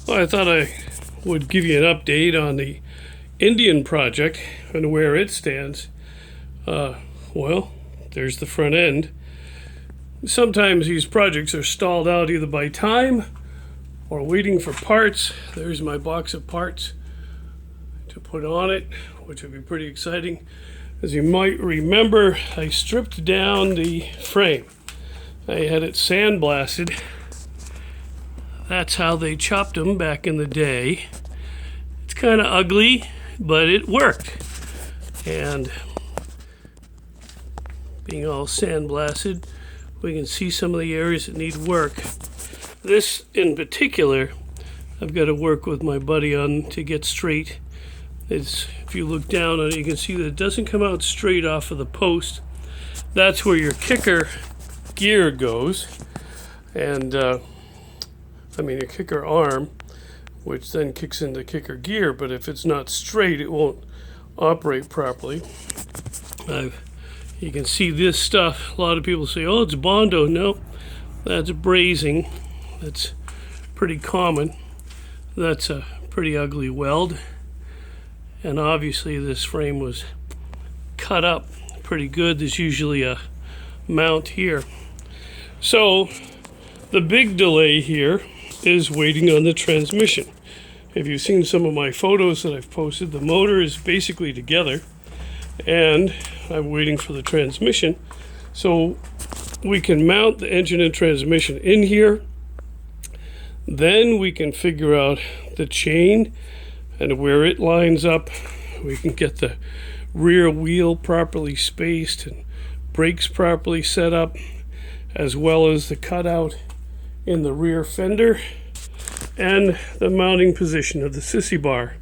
Well, I thought I would give you an update on the Indian project and where it stands. Well, there's the front end. Sometimes these projects are stalled out either by time or waiting for parts. There's my box of parts to put on it, which would be pretty exciting. As you might remember, I stripped down the frame. I had it sandblasted. That's how they chopped them back in the day. It's kind of ugly, but it worked. And being all sandblasted, we can see some of the areas that need work. This in particular, I've got to work with my buddy on to get straight. If you look down on it, you can see that it doesn't come out straight off of the post. That's where your kicker gear goes. And your kicker arm, which then kicks into kicker gear, but if it's not straight, it won't operate properly. You can see this stuff. A lot of people say, oh, it's Bondo. No, that's brazing. That's pretty common. That's a pretty ugly weld. And obviously this frame was cut up pretty good. There's usually a mount here. So the big delay here is waiting on the transmission. If you've seen some of my photos that I've posted, the motor is basically together and I'm waiting for the transmission. So we can mount the engine and transmission in here. Then we can figure out the chain and where it lines up. We can get the rear wheel properly spaced and brakes properly set up, as well as the cutout in the rear fender and the mounting position of the sissy bar.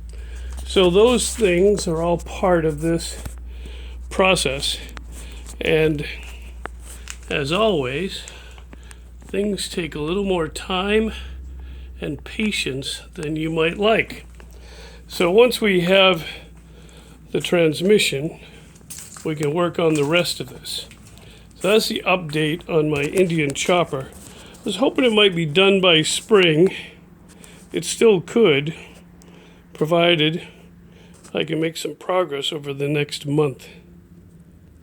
So those things are all part of this process. And as always, things take a little more time and patience than you might like. So once we have the transmission, we can work on the rest of this. So that's the update on my Indian chopper. I was hoping it might be done by spring. It still could, provided I can make some progress over the next month.